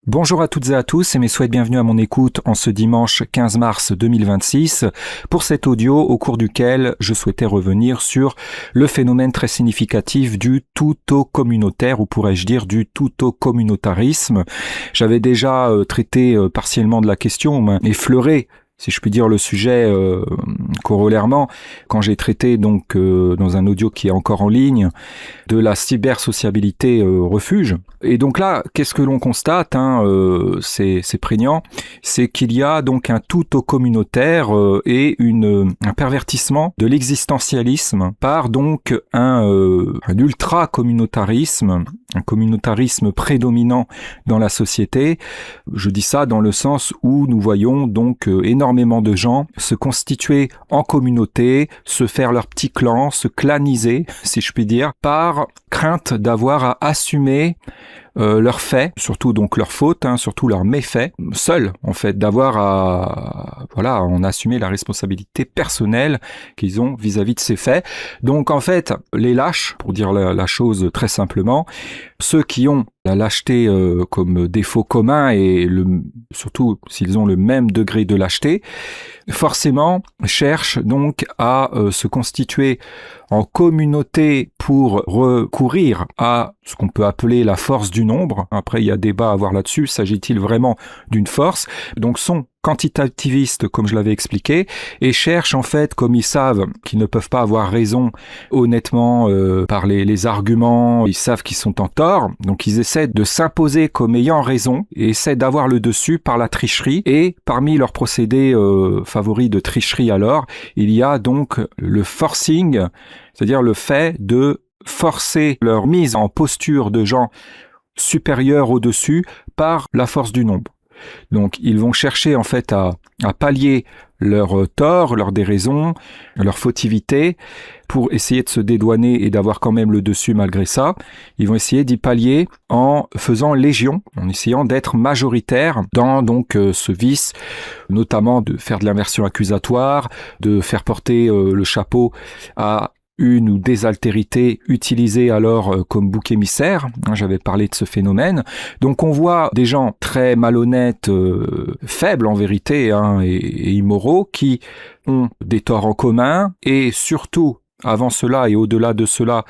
Bonjour à toutes et à tous et mes souhaits de bienvenue à mon écoute en ce dimanche 15 mars 2026 pour cet audio au cours duquel je souhaitais revenir sur le phénomène très significatif du tout-au-communautaire ou pourrais-je dire du tout-au-communautarisme. J'avais déjà traité partiellement de la question, effleuré si je puis dire le sujet corollairement, quand j'ai traité donc dans un audio qui est encore en ligne de la cybersociabilité refuge. Et donc là, qu'est-ce que l'on constate, c'est prégnant, c'est qu'il y a donc un tout au communautaire et un pervertissement de l'existentialisme par donc un ultra-communautarisme, un communautarisme prédominant dans la société. Je dis ça dans le sens où nous voyons donc énormément de gens se constituer en communauté, se faire leur petit clan, se claniser, si je puis dire, par crainte d'avoir à assumer leurs faits, surtout donc leurs fautes, surtout leurs méfaits, seuls en fait, d'avoir à en assumer la responsabilité personnelle qu'ils ont vis-à-vis de ces faits. Donc en fait, les lâches, pour dire la chose très simplement, ceux qui ont la lâcheté comme défaut commun et surtout s'ils ont le même degré de lâcheté, forcément cherchent donc à se constituer en communauté pour recourir à ce qu'on peut appeler la force du nombre. Après, il y a débat à avoir là-dessus. S'agit-il vraiment d'une force? Donc, sont quantitativistes, comme je l'avais expliqué, et cherchent en fait, comme ils savent qu'ils ne peuvent pas avoir raison honnêtement par les arguments, ils savent qu'ils sont en tort, donc ils essaient de s'imposer comme ayant raison et essaient d'avoir le dessus par la tricherie. Et parmi leurs procédés favoris de tricherie alors, il y a donc le forcing, c'est-à-dire le fait de forcer leur mise en posture de gens supérieurs au-dessus par la force du nombre. Donc ils vont chercher en fait à pallier leur tort, leur déraison, leur fautivité pour essayer de se dédouaner et d'avoir quand même le dessus malgré ça. Ils vont essayer d'y pallier en faisant légion, en essayant d'être majoritaires dans donc ce vice, notamment de faire de l'inversion accusatoire, de faire porter le chapeau à une ou des altérités utilisées alors comme bouc émissaire. J'avais parlé de ce phénomène. Donc on voit des gens très malhonnêtes, faibles en vérité, et immoraux, qui ont des torts en commun et surtout, avant cela et au-delà de cela,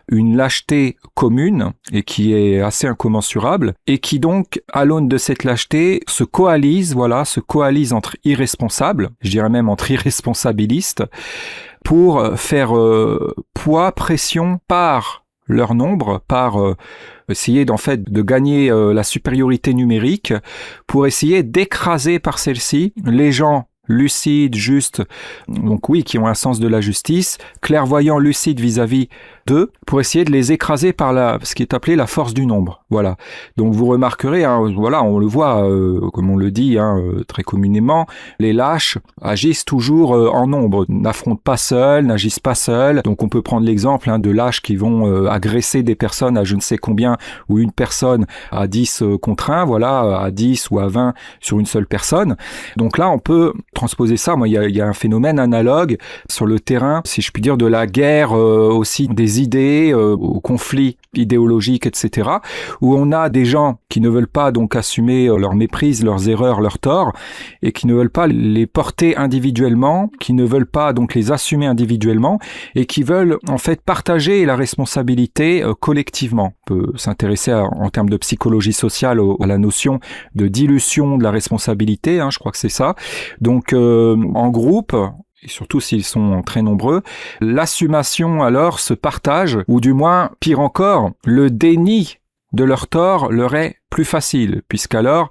une lâcheté commune et qui est assez incommensurable et qui donc, à l'aune de cette lâcheté, se coalise entre irresponsables, je dirais même entre irresponsabilistes, pour faire pression par leur nombre, par essayer de gagner la supériorité numérique, pour essayer d'écraser par celle-ci les gens lucides, justes, donc oui, qui ont un sens de la justice, clairvoyants, lucides vis-à-vis d'eux, pour essayer de les écraser par ce qui est appelé la force du nombre. Voilà. Donc vous remarquerez, on le voit, comme on le dit très communément, les lâches agissent toujours en nombre, n'affrontent pas seuls, n'agissent pas seuls. Donc on peut prendre l'exemple de lâches qui vont agresser des personnes à je ne sais combien, ou une personne à 10 contre 1, à 10 ou à 20 sur une seule personne. Donc là, on peut transposer ça. Il y a un phénomène analogue sur le terrain, si je puis dire, de la guerre aussi des idées, au conflit idéologique, etc., où on a des gens qui ne veulent pas donc assumer leur méprise, leurs erreurs, leurs torts, et qui ne veulent pas les porter individuellement, qui ne veulent pas donc les assumer individuellement, et qui veulent en fait partager la responsabilité collectivement. On peut s'intéresser en termes de psychologie sociale à la notion de dilution de la responsabilité, je crois que c'est ça. Donc en groupe, et surtout s'ils sont très nombreux, l'assumation alors se partage, ou du moins, pire encore, le déni de leur tort leur est plus facile, puisqu'alors,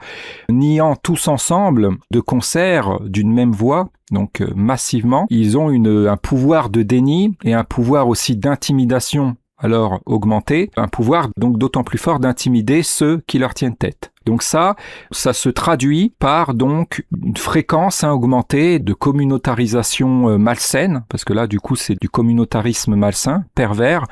niant tous ensemble, de concert, d'une même voix, donc massivement, ils ont un pouvoir de déni et un pouvoir aussi d'intimidation alors augmenté, un pouvoir donc d'autant plus fort d'intimider ceux qui leur tiennent tête. Donc ça se traduit par donc une fréquence augmentée de communautarisation malsaine, parce que là du coup c'est du communautarisme malsain, pervers,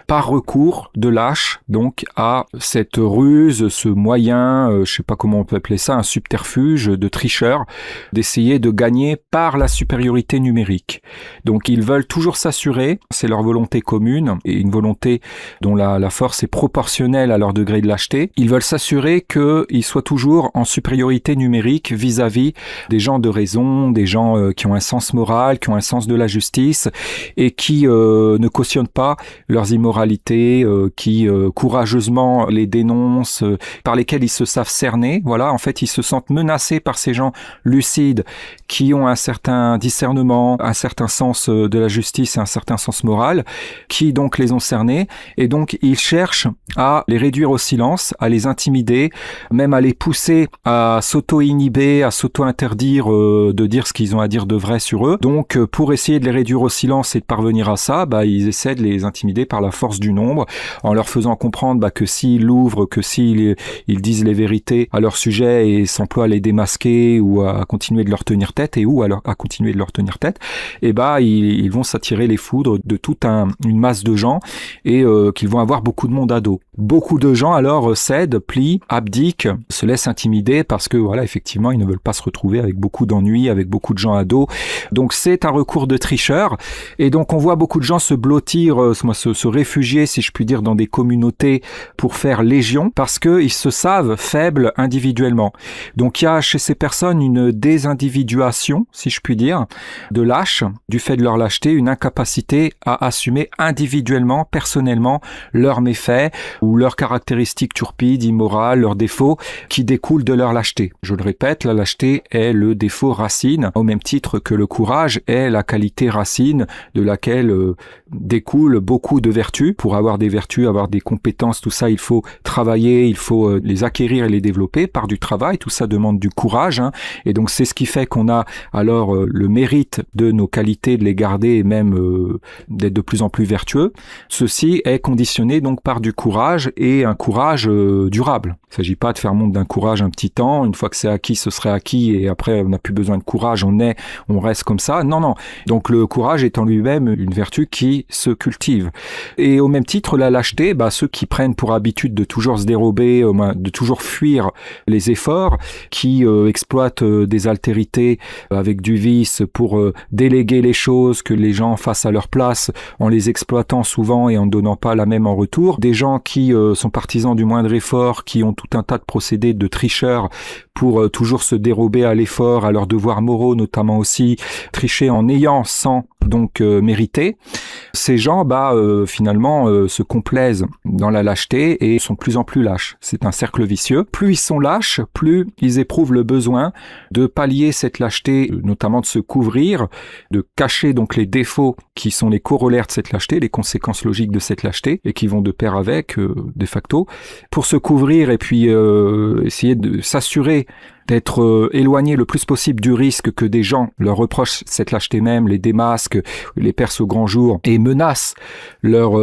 par recours de lâches donc à cette ruse, ce moyen, je sais pas comment on peut appeler ça, un subterfuge de tricheurs, d'essayer de gagner par la supériorité numérique. Donc ils veulent toujours s'assurer, c'est leur volonté commune, et une volonté dont la force est proportionnelle à leur degré de lâcheté, ils veulent s'assurer que qu'ils soient toujours en supériorité numérique vis-à-vis des gens de raison, des gens qui ont un sens moral, qui ont un sens de la justice et qui ne cautionnent pas leurs immoralités, qui courageusement les dénoncent, par lesquels ils se savent cerner. Voilà, en fait, ils se sentent menacés par ces gens lucides qui ont un certain discernement, un certain sens de la justice et un certain sens moral, qui donc les ont cernés, et donc ils cherchent à les réduire au silence, à les intimider, même à les pousser à s'auto-inhiber, à s'auto-interdire de dire ce qu'ils ont à dire de vrai sur eux. Donc pour essayer de les réduire au silence et de parvenir à ça, ils essaient de les intimider par la force du nombre, en leur faisant comprendre que s'ils l'ouvrent, que s'ils disent les vérités à leur sujet et s'emploient à les démasquer ou à continuer de leur tenir tête, à continuer de leur tenir tête, ils vont s'attirer les foudres de toute une masse de gens et qu'ils vont avoir beaucoup de monde à dos. Beaucoup de gens alors cèdent, plient, abdiquent, se laissent intimider parce que voilà, effectivement, ils ne veulent pas se retrouver avec beaucoup d'ennuis, avec beaucoup de gens à dos. Donc c'est un recours de tricheurs et donc on voit beaucoup de gens se blottir, se réfugier, si je puis dire, dans des communautés pour faire légion parce qu'ils se savent faibles individuellement. Donc il y a chez ces personnes une désindividuation, si je puis dire, de lâches, du fait de leur lâcheté, une incapacité à assumer individuellement, personnellement, leurs méfaits ou leurs caractéristiques turpides, immorales, leurs défauts qui découlent de leur lâcheté. Je le répète, la lâcheté est le défaut racine, au même titre que le courage est la qualité racine de laquelle découlent beaucoup de vertus. Pour avoir des vertus, avoir des compétences, tout ça, il faut travailler, il faut les acquérir et les développer par du travail. Tout ça demande du courage, et donc c'est ce qui fait qu'on a alors le mérite de nos qualités, de les garder et même d'être de plus en plus vertueux. Ceci est conditionné donc par du courage et un courage durable. Il ne s'agit pas de faire montre d'un courage un petit temps, une fois que c'est acquis, ce serait acquis et après on n'a plus besoin de courage, on reste comme ça. Non. Donc le courage est en lui-même une vertu qui se cultive. Et au même titre, la lâcheté, ceux qui prennent pour habitude de toujours se dérober, de toujours fuir les efforts, qui exploitent des altérités avec du vice pour déléguer les choses, que les gens fassent à leur place en les exploitant souvent et en ne donnant pas la même en retour. Des gens qui sont partisans du moindre effort, qui ont tout un tas de procédés de tricheurs pour toujours se dérober à l'effort, à leurs devoirs moraux notamment aussi, tricher en ayant sans donc mériter. Ces gens finalement se complaisent dans la lâcheté et sont de plus en plus lâches. C'est un cercle vicieux. Plus ils sont lâches, plus ils éprouvent le besoin de pallier cette lâcheté, notamment de se couvrir, de cacher donc les défauts qui sont les corollaires de cette lâcheté, les conséquences logiques de cette lâcheté et qui vont de pair avec de facto, pour se couvrir et puis essayer de s'assurer d'être éloigné le plus possible du risque que des gens leur reprochent cette lâcheté même, les démasquent, les percent au grand jour et menacent leur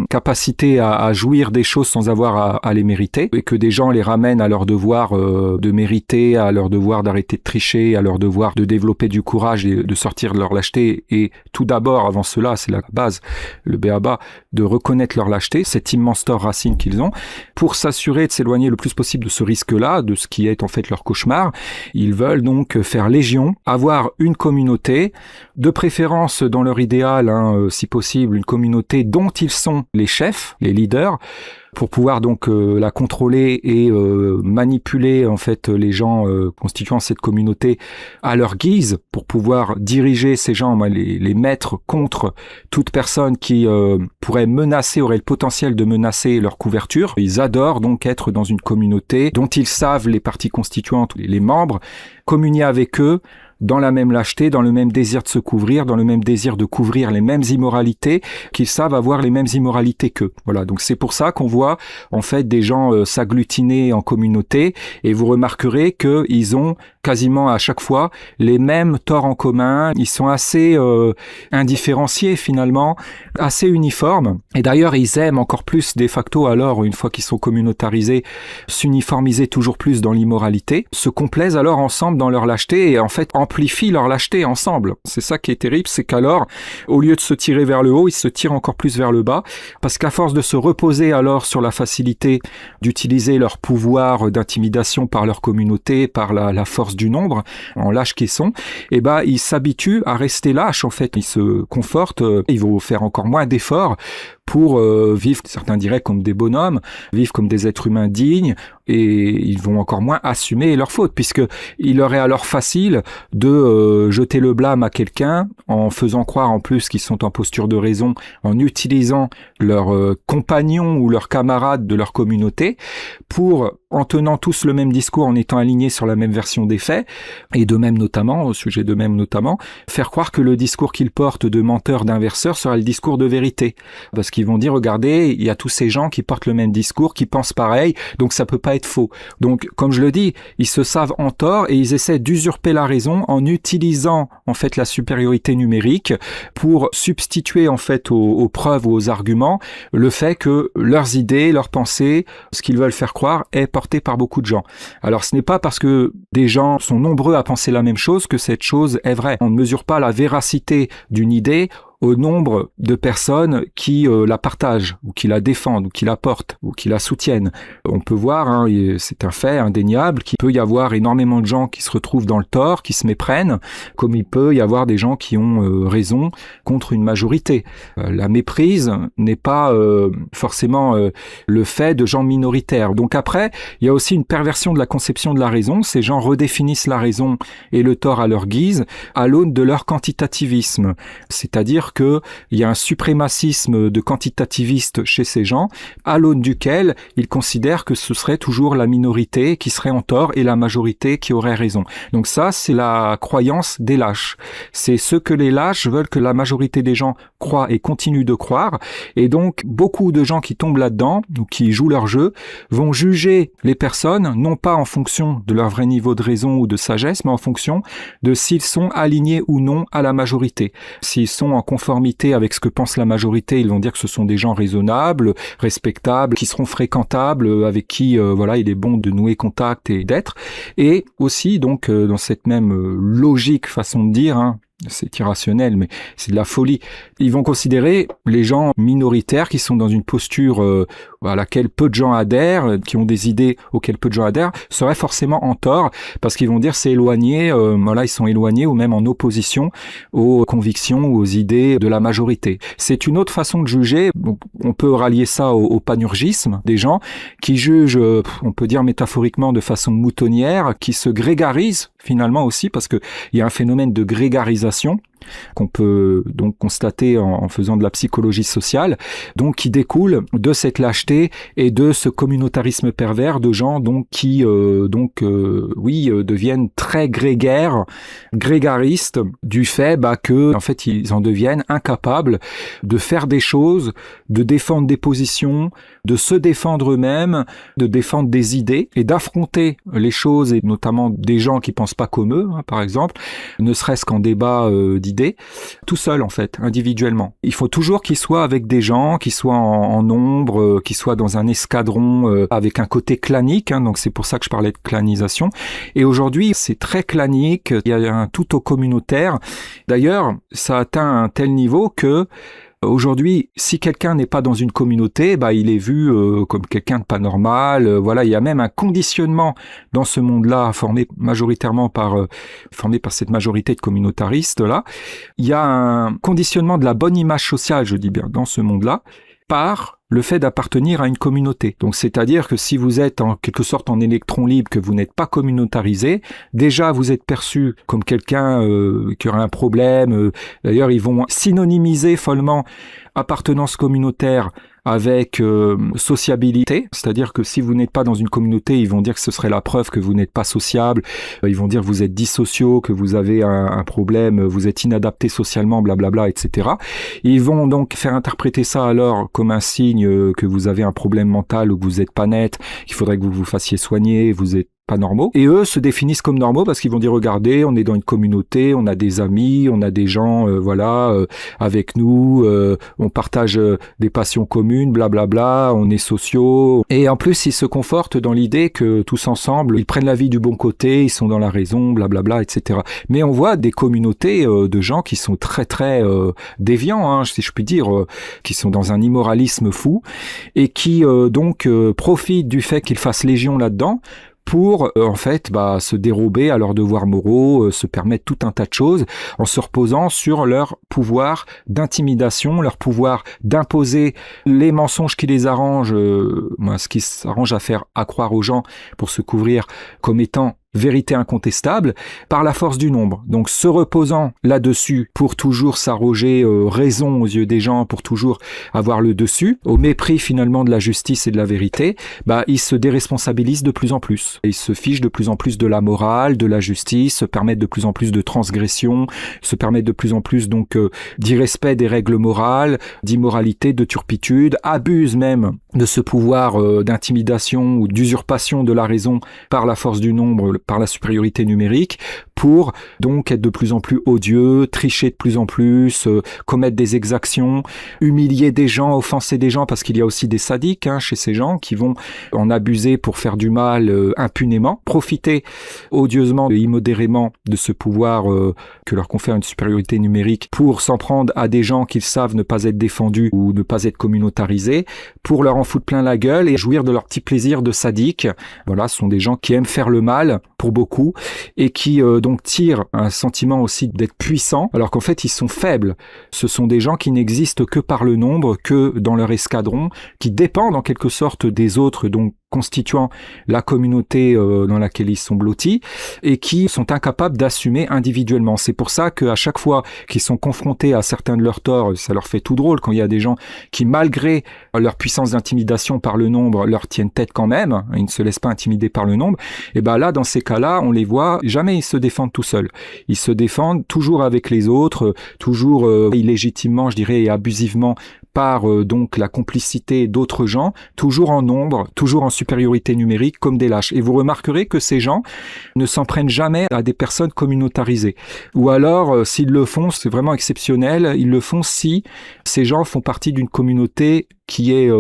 capacité à jouir des choses sans avoir à les mériter, et que des gens les ramènent à leur devoir de mériter, à leur devoir d'arrêter de tricher, à leur devoir de développer du courage et de sortir de leur lâcheté, et tout d'abord, avant cela, c'est la base, le b.a.-ba, de reconnaître leur lâcheté, cet immense tort racine qu'ils ont, pour s'assurer de s'éloigner le plus possible de ce risque-là, de ce qui est en fait leur cauchemar. Ils veulent donc faire légion, avoir une communauté, de préférence dans leur idéal, si possible, une communauté dont ils sont les chefs, les leaders, pour pouvoir donc la contrôler et manipuler en fait les gens constituant cette communauté à leur guise, pour pouvoir diriger ces gens, les mettre contre toute personne qui pourrait menacer, aurait le potentiel de menacer leur couverture. Ils adorent donc être dans une communauté dont ils savent les parties constituantes, les membres, communier avec eux dans la même lâcheté, dans le même désir de se couvrir, dans le même désir de couvrir les mêmes immoralités, qu'ils savent avoir les mêmes immoralités qu'eux. Voilà, donc c'est pour ça qu'on voit en fait des gens s'agglutiner en communauté, et vous remarquerez qu'ils ont quasiment à chaque fois les mêmes torts en commun. Ils sont assez indifférenciés finalement, assez uniformes, et d'ailleurs ils aiment encore plus de facto, alors une fois qu'ils sont communautarisés, s'uniformiser toujours plus dans l'immoralité, se complaisent alors ensemble dans leur lâcheté et en fait amplifient leur lâcheté ensemble. C'est ça qui est terrible, c'est qu'alors, au lieu de se tirer vers le haut, ils se tirent encore plus vers le bas, parce qu'à force de se reposer alors sur la facilité d'utiliser leur pouvoir d'intimidation par leur communauté, par la force du nombre, en lâches qu'ils sont, ils s'habituent à rester lâches en fait. Ils se confortent, ils vont faire encore moins d'efforts pour vivre, certains diraient, comme des bonhommes, vivre comme des êtres humains dignes, et ils vont encore moins assumer leurs fautes, puisque il leur est alors facile de jeter le blâme à quelqu'un en faisant croire en plus qu'ils sont en posture de raison, en utilisant leurs compagnons ou leurs camarades de leur communauté pour, en tenant tous le même discours, en étant alignés sur la même version des faits, et de même notamment, au sujet de même notamment, faire croire que le discours qu'ils portent de menteurs, d'inverseurs sera le discours de vérité. Parce qu'ils vont dire, regardez, il y a tous ces gens qui portent le même discours, qui pensent pareil, donc ça peut pas être faux. Donc, comme je le dis, ils se savent en tort et ils essaient d'usurper la raison en utilisant, en fait, la supériorité numérique pour substituer, en fait, aux preuves ou aux arguments, le fait que leurs idées, leurs pensées, ce qu'ils veulent faire croire est porté par beaucoup de gens. Alors, ce n'est pas parce que des gens sont nombreux à penser la même chose que cette chose est vraie. On ne mesure pas la véracité d'une idée au nombre de personnes qui la partagent, ou qui la défendent, ou qui la portent, ou qui la soutiennent. On peut voir, c'est un fait indéniable, qu'il peut y avoir énormément de gens qui se retrouvent dans le tort, qui se méprennent, comme il peut y avoir des gens qui ont raison contre une majorité. La méprise n'est pas forcément le fait de gens minoritaires. Donc après, il y a aussi une perversion de la conception de la raison. Ces gens redéfinissent la raison et le tort à leur guise, à l'aune de leur quantitativisme. C'est-à-dire qu'il y a un suprémacisme de quantitativiste chez ces gens, à l'aune duquel ils considèrent que ce serait toujours la minorité qui serait en tort et la majorité qui aurait raison. Donc ça, c'est la croyance des lâches. C'est ce que les lâches veulent que la majorité des gens croient et continuent de croire. Et donc, beaucoup de gens qui tombent là-dedans, ou qui jouent leur jeu, vont juger les personnes, non pas en fonction de leur vrai niveau de raison ou de sagesse, mais en fonction de s'ils sont alignés ou non à la majorité. S'ils sont en conformité avec ce que pense la majorité, ils vont dire que ce sont des gens raisonnables, respectables, qui seront fréquentables, avec qui voilà, il est bon de nouer contact et d'être. Et aussi, donc, dans cette même logique façon de dire, c'est irrationnel, mais c'est de la folie. Ils vont considérer les gens minoritaires qui sont dans une posture à laquelle peu de gens adhèrent, qui ont des idées auxquelles peu de gens adhèrent, seraient forcément en tort, parce qu'ils vont dire c'est éloigné, voilà, ils sont éloignés ou même en opposition aux convictions ou aux idées de la majorité. C'est une autre façon de juger. Donc, on peut rallier ça au panurgisme des gens qui jugent, on peut dire métaphoriquement de façon moutonnière, qui se grégarisent finalement aussi, parce que il y a un phénomène de grégarisation qu'on peut donc constater en faisant de la psychologie sociale, donc qui découle de cette lâcheté et de ce communautarisme pervers de gens donc qui deviennent très grégaristes du fait que en fait ils en deviennent incapables de faire des choses, de défendre des positions, de se défendre eux-mêmes, de défendre des idées et d'affronter les choses, et notamment des gens qui pensent pas comme eux, par exemple, ne serait-ce qu'en débat d'idées, tout seul en fait, individuellement. Il faut toujours qu'ils soient avec des gens, qu'ils soient en nombre, qu'ils soient dans un escadron avec un côté clanique, donc c'est pour ça que je parlais de clanisation. Et aujourd'hui, c'est très clanique, il y a un tout au communautaire. D'ailleurs, ça atteint un tel niveau que aujourd'hui, si quelqu'un n'est pas dans une communauté, il est vu comme quelqu'un de pas normal. Voilà, il y a même un conditionnement dans ce monde-là formé majoritairement par cette majorité de communautaristes là. Il y a un conditionnement de la bonne image sociale, je dis bien, dans ce monde-là, par le fait d'appartenir à une communauté. Donc, c'est-à-dire que si vous êtes en quelque sorte en électron libre, que vous n'êtes pas communautarisé, déjà vous êtes perçu comme quelqu'un qui aurait un problème. D'ailleurs, ils vont synonymiser follement appartenance communautaire avec sociabilité, c'est-à-dire que si vous n'êtes pas dans une communauté, ils vont dire que ce serait la preuve que vous n'êtes pas sociable, ils vont dire que vous êtes dissociaux, que vous avez un problème, vous êtes inadapté socialement, blablabla, etc. Ils vont donc faire interpréter ça alors comme un signe que vous avez un problème mental ou que vous n'êtes pas net, qu'il faudrait que vous vous fassiez soigner, vous êtes pas normaux. Et eux se définissent comme normaux parce qu'ils vont dire, regardez, on est dans une communauté, on a des amis, on a des gens, avec nous, on partage des passions communes, blablabla, on est sociaux. Et en plus, ils se confortent dans l'idée que tous ensemble, ils prennent la vie du bon côté, ils sont dans la raison, blablabla, etc. Mais on voit des communautés de gens qui sont très très déviants, si je puis dire, qui sont dans un immoralisme fou et qui donc profitent du fait qu'ils fassent légion là-dedans pour en fait se dérober à leurs devoirs moraux, se permettre tout un tas de choses en se reposant sur leur pouvoir d'intimidation, leur pouvoir d'imposer les mensonges qui les arrangent, ce qui s'arrange à croire aux gens pour se couvrir comme étant vérité incontestable, par la force du nombre. Donc se reposant là-dessus pour toujours s'arroger raison aux yeux des gens, pour toujours avoir le dessus, au mépris finalement de la justice et de la vérité, ils se déresponsabilisent de plus en plus. Ils se fichent de plus en plus de la morale, de la justice, se permettent de plus en plus de transgressions, se permettent de plus en plus donc d'irrespect des règles morales, d'immoralité, de turpitude, abusent même de ce pouvoir d'intimidation ou d'usurpation de la raison par la force du nombre, par la supériorité numérique, pour donc être de plus en plus odieux, tricher de plus en plus, commettre des exactions, humilier des gens, offenser des gens, parce qu'il y a aussi des sadiques chez ces gens qui vont en abuser pour faire du mal impunément, profiter odieusement et immodérément de ce pouvoir que leur confère une supériorité numérique pour s'en prendre à des gens qu'ils savent ne pas être défendus ou ne pas être communautarisés, pour leur en foutre plein la gueule et jouir de leur petit plaisir de sadique. Voilà, ce sont des gens qui aiment faire le mal pour beaucoup et qui donc tirent un sentiment aussi d'être puissants alors qu'en fait ils sont faibles. Ce sont des gens qui n'existent que par le nombre, que dans leur escadron, qui dépendent en quelque sorte des autres, donc constituant la communauté dans laquelle ils sont blottis et qui sont incapables d'assumer individuellement. C'est pour ça qu'à chaque fois qu'ils sont confrontés à certains de leurs torts, ça leur fait tout drôle quand il y a des gens qui, malgré leur puissance d'intimidation par le nombre, leur tiennent tête quand même, ils ne se laissent pas intimider par le nombre, et là, dans ces cas-là, on les voit, jamais ils se défendent tout seuls. Ils se défendent toujours avec les autres, toujours illégitimement, je dirais, et abusivement par donc la complicité d'autres gens, toujours en nombre, toujours en supériorité numérique, comme des lâches. Et vous remarquerez que ces gens ne s'en prennent jamais à des personnes communautarisées. Ou alors, s'ils le font, c'est vraiment exceptionnel, ils le font si ces gens font partie d'une communauté qui est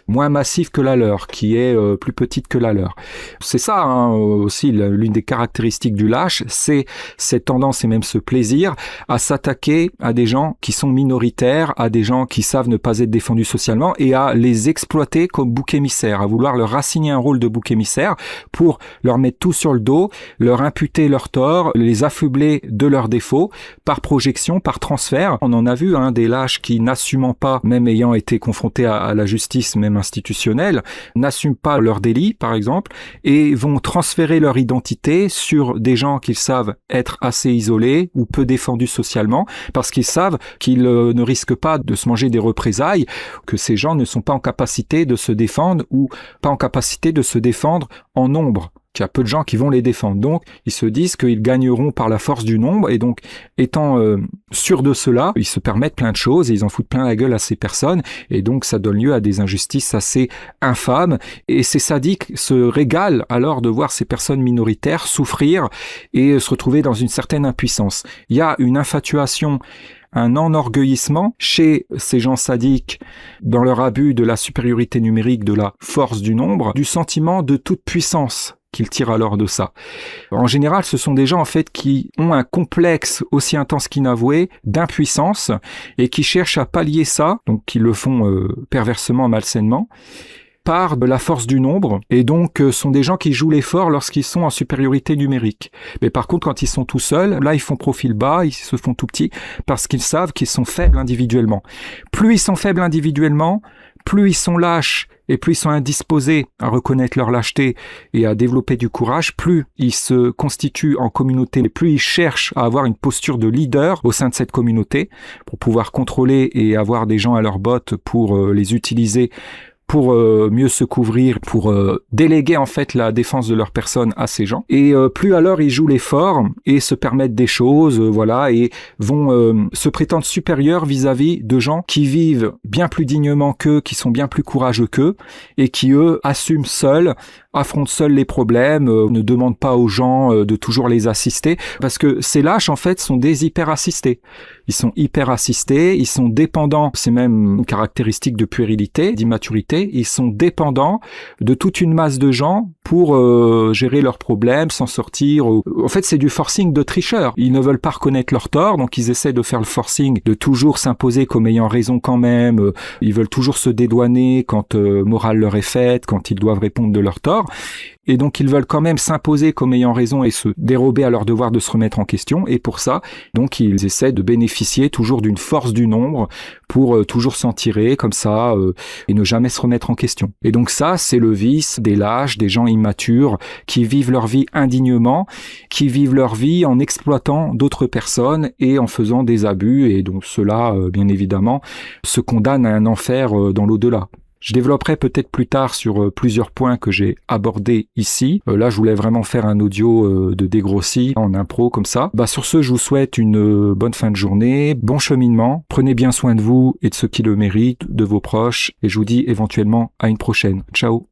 moins massive que la leur, qui est plus petite que la leur. C'est ça aussi l'une des caractéristiques du lâche, c'est cette tendance et même ce plaisir à s'attaquer à des gens qui sont minoritaires, à des gens qui savent ne pas être défendus socialement et à les exploiter comme bouc émissaire, à vouloir leur assigner un rôle de bouc émissaire pour leur mettre tout sur le dos, leur imputer leurs torts, les affubler de leurs défauts par projection, par transfert. On en a vu des lâches qui n'assumant pas, même ayant été confrontés à la justice même institutionnelle, n'assument pas leurs délits par exemple et vont transférer leur identité sur des gens qu'ils savent être assez isolés ou peu défendus socialement parce qu'ils savent qu'ils ne risquent pas de se manger des représailles, que ces gens ne sont pas en capacité de se défendre ou pas en capacité de se défendre en nombre. Qu'il y a peu de gens qui vont les défendre. Donc, ils se disent qu'ils gagneront par la force du nombre et donc, étant sûrs de cela, ils se permettent plein de choses et ils en foutent plein la gueule à ces personnes et donc ça donne lieu à des injustices assez infâmes et ces sadiques se régalent alors de voir ces personnes minoritaires souffrir et se retrouver dans une certaine impuissance. Il y a une infatuation, un enorgueillissement chez ces gens sadiques dans leur abus de la supériorité numérique, de la force du nombre, du sentiment de toute puissance qu'ils tirent alors de ça. En général, ce sont des gens en fait qui ont un complexe aussi intense qu'inavoué d'impuissance et qui cherchent à pallier ça, donc qui le font perversement, malsainement, par de la force du nombre et donc sont des gens qui jouent les forts lorsqu'ils sont en supériorité numérique. Mais par contre, quand ils sont tout seuls, là ils font profil bas, ils se font tout petits parce qu'ils savent qu'ils sont faibles individuellement. Plus ils sont faibles individuellement, plus ils sont lâches et plus ils sont indisposés à reconnaître leur lâcheté et à développer du courage, plus ils se constituent en communauté, plus ils cherchent à avoir une posture de leader au sein de cette communauté pour pouvoir contrôler et avoir des gens à leurs bottes pour les utiliser pour mieux se couvrir, pour déléguer en fait la défense de leur personne à ces gens. Et plus alors ils jouent les forts et se permettent des choses, et vont se prétendre supérieurs vis-à-vis de gens qui vivent bien plus dignement qu'eux, qui sont bien plus courageux qu'eux, et qui eux assument seuls, affrontent seuls les problèmes, ne demandent pas aux gens de toujours les assister, parce que ces lâches en fait sont des hyper-assistés. Ils sont hyper-assistés, ils sont dépendants, c'est même une caractéristique de puérilité, d'immaturité, ils sont dépendants de toute une masse de gens pour gérer leurs problèmes, s'en sortir. En fait, c'est du forcing de tricheurs. Ils ne veulent pas reconnaître leurs torts, donc ils essaient de faire le forcing, de toujours s'imposer comme ayant raison quand même. Ils veulent toujours se dédouaner quand morale leur est faite, quand ils doivent répondre de leurs torts. tort. Et donc, ils veulent quand même s'imposer comme ayant raison et se dérober à leur devoir de se remettre en question. Et pour ça, donc, ils essaient de bénéficier toujours d'une force du nombre pour toujours s'en tirer comme ça et ne jamais se remettre en question. Et donc ça, c'est le vice des lâches, des gens immatures qui vivent leur vie indignement, qui vivent leur vie en exploitant d'autres personnes et en faisant des abus. Et donc cela, bien évidemment, se condamne à un enfer dans l'au-delà. Je développerai peut-être plus tard sur plusieurs points que j'ai abordés ici. Là, je voulais vraiment faire un audio de dégrossi en impro comme ça. Sur ce, je vous souhaite une bonne fin de journée, bon cheminement. Prenez bien soin de vous et de ceux qui le méritent, de vos proches. Et je vous dis éventuellement à une prochaine. Ciao.